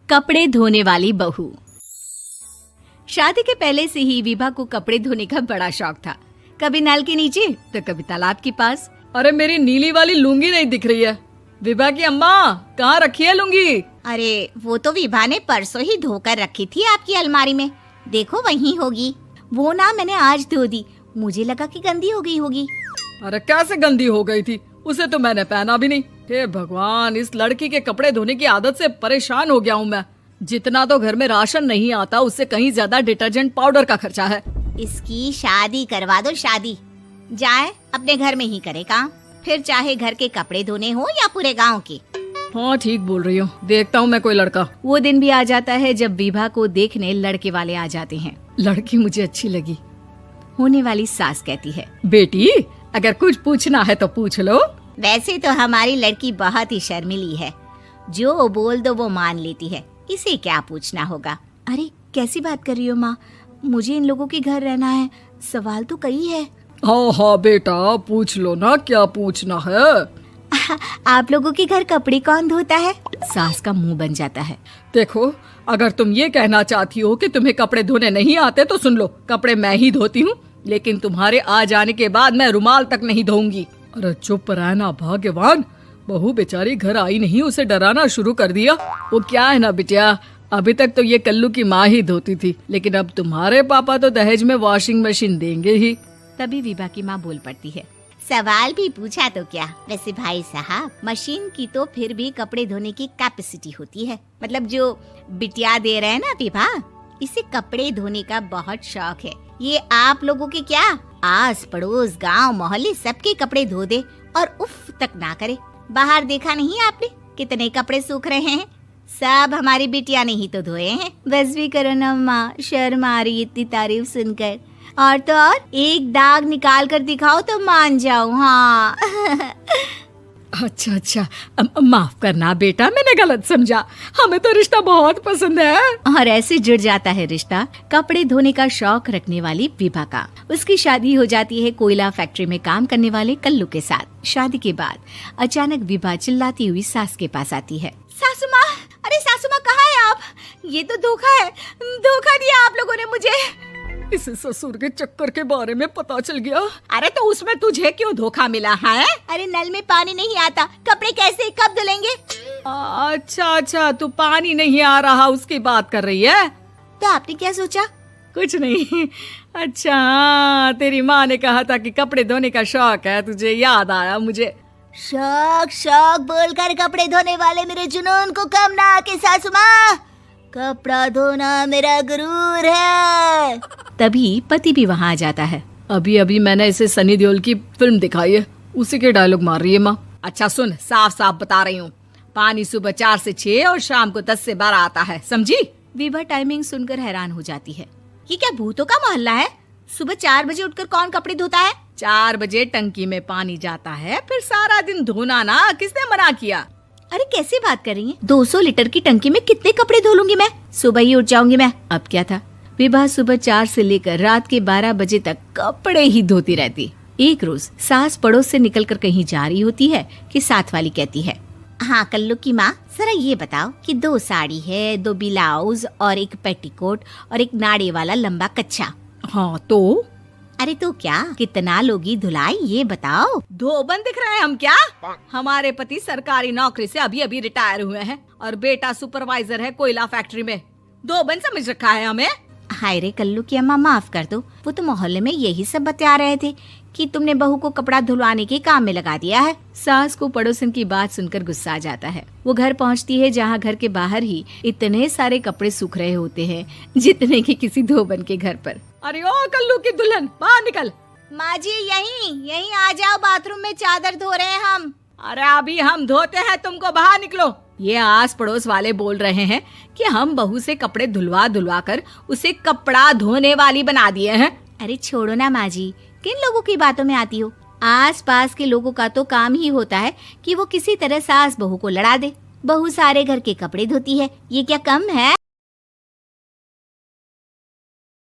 कपड़े धोने वाली बहू। शादी के पहले से ही विभा को कपड़े धोने का बड़ा शौक था। कभी नल के नीचे तो कभी तालाब के पास। अरे मेरी नीली वाली लुंगी नहीं दिख रही है। विभा की अम्मा, कहाँ रखी है लुंगी? अरे वो तो विभा ने परसों ही धोकर रखी थी आपकी अलमारी में, देखो वहीं होगी। वो ना मैंने आज धो दी, मुझे लगा कि गंदी हो गई होगी। अरे कैसे गंदी हो गई थी? उसे तो मैंने पहना भी नहीं। हे भगवान, इस लड़की के कपड़े धोने की आदत से परेशान हो गया हूँ मैं। जितना तो घर में राशन नहीं आता, उससे कहीं ज्यादा डिटर्जेंट पाउडर का खर्चा है। इसकी शादी करवा दो, शादी जाए अपने घर में ही करे काम, फिर चाहे घर के कपड़े धोने हो या पूरे गांव के। हाँ ठीक बोल रही हो, देखता हूँ मैं कोई लड़का। वो दिन भी आ जाता है जब विभा को देखने लड़के वाले आ जाते हैं। लड़की मुझे अच्छी लगी। होने वाली सास कहती है, बेटी अगर कुछ पूछना है तो पूछ लो। वैसे तो हमारी लड़की बहुत ही शर्मीली है, जो बोल दो वो मान लेती है, इसे क्या पूछना होगा। अरे कैसी बात कर रही हो माँ, मुझे इन लोगों के घर रहना है, सवाल तो कई है। हाँ हाँ बेटा, पूछ लो ना, क्या पूछना है। आप लोगों के घर कपड़े कौन धोता है? सास का मुंह बन जाता है। देखो, अगर तुम ये कहना चाहती हो कि तुम्हें कपड़े धोने नहीं आते तो सुन लो, कपड़े मैं ही धोती हूँ, लेकिन तुम्हारे आ जाने के बाद मैं रुमाल तक नहीं धोऊंगी। अरे चुप रहना भाग्यवान, बहू बेचारी घर आई नहीं, उसे डराना शुरू कर दिया। वो क्या है ना बिटिया, अभी तक तो ये कल्लू की माँ ही धोती थी, लेकिन अब तुम्हारे पापा तो दहेज में वॉशिंग मशीन देंगे ही। तभी विभा की माँ बोल पड़ती है, सवाल भी पूछा तो क्या। वैसे भाई साहब, मशीन की तो फिर भी कपड़े धोने की कैपेसिटी होती है, मतलब जो बिटिया दे रहे हैं ना विभा, इसे कपड़े धोने का बहुत शौक है। ये आप लोगों के क्या, आस पड़ोस गांव मोहल्ले सबके कपड़े धो दे और उफ तक ना करे। बाहर देखा नहीं आपने कितने कपड़े सूख रहे हैं, सब हमारी बिटिया ने ही तो धोए हैं। बस भी करो ना माँ, शर्म आ रही इतनी तारीफ सुनकर। और तो और एक दाग निकाल कर दिखाओ तो मान जाऊं। हाँ अच्छा, माफ करना बेटा, मैंने गलत समझा। हमें तो रिश्ता बहुत पसंद है। और ऐसे जुड़ जाता है रिश्ता कपड़े धोने का शौक रखने वाली विभा का। उसकी शादी हो जाती है कोयला फैक्ट्री में काम करने वाले कल्लू के साथ। शादी के बाद अचानक विभा चिल्लाती हुई सास के पास आती है। सासू माँ, अरे सासू माँ कहाँ है आप? ये तो धोखा है, धोखा दिया आप लोगों ने मुझे। इसे ससुर के चक्कर के बारे में पता चल गया। अरे तो उसमें तुझे क्यों धोखा मिला है? अरे नल में पानी नहीं आता, कपड़े कैसे कब धुलेंगे? अच्छा, तू पानी नहीं आ रहा उसकी बात कर रही है। तो आपने क्या सोचा? कुछ नहीं। अच्छा, तेरी माँ ने कहा था कि कपड़े धोने का शौक है तुझे, याद आया मुझे। शौक बोलकर कपड़े धोने वाले मेरे जुनून को कम ना आके सासू माँ, कपड़ा धोना मेरा गुरूर है। तभी पति भी वहाँ आ जाता है। अभी मैंने इसे सनी देओल की फिल्म दिखाई है, उसी के डायलॉग मार रही है माँ। अच्छा सुन, साफ बता रही हूँ, पानी सुबह 4 से 6 और शाम को 10 से 12 आता है, समझी? विभा टाइमिंग सुनकर हैरान हो जाती है। ये क्या भूतों का मोहल्ला है? सुबह 4 बजे उठकर कौन कपड़े धोता है? 4 बजे टंकी में पानी जाता है, फिर सारा दिन धोना ना, किसने मना किया? अरे कैसी बात कर रही हैं? 200 लीटर की टंकी में कितने कपड़े धो लूंगी मैं, सुबह ही उठ जाऊंगी मैं। अब क्या था, विभा सुबह 4 से लेकर रात के 12 बजे तक कपड़े ही धोती रहती। एक रोज सास पड़ोस से निकलकर कहीं जा रही होती है कि साथ वाली कहती है, हाँ कल्लू की माँ, जरा ये बताओ कि 2 साड़ी है, 2 ब्लाउज और एक पेटीकोट और एक नाड़े वाला लंबा कच्छा। हाँ तो? अरे तो क्या, कितना लोगी धुलाई ये बताओ। धोबन दिख रहे हैं हम क्या? हमारे पति सरकारी नौकरी से अभी रिटायर हुए हैं और बेटा सुपरवाइजर है कोयला फैक्ट्री में। धोबन समझ रखा है हमें। हाय रे कल्लू की अम्मा, माफ कर दो, वो तो मोहल्ले में यही सब बता रहे थे कि तुमने बहू को कपड़ा धुलवाने के काम में लगा दिया है। सास को पड़ोसन की बात सुनकर गुस्सा आ जाता है। वो घर पहुंचती है जहां घर के बाहर ही इतने सारे कपड़े सूख रहे होते हैं जितने कि किसी धोबन के घर पर। अरे ओ कल्लू की दुल्हन, बाहर निकल। माँ जी यहीं आ जाओ, बाथरूम में चादर धो रहे हैं हम। अरे अभी हम धोते हैं, तुमको बाहर निकलो। ये आस पड़ोस वाले बोल रहे हैं कि हम बहू से कपड़े धुलवा कर उसे कपड़ा धोने वाली बना दिए हैं। अरे छोड़ो ना माँ जी, किन लोगों की बातों में आती हो? आस पास के लोगों का तो काम ही होता है कि वो किसी तरह सास बहू को लड़ा दे। बहू सारे घर के कपड़े धोती है, ये क्या कम है?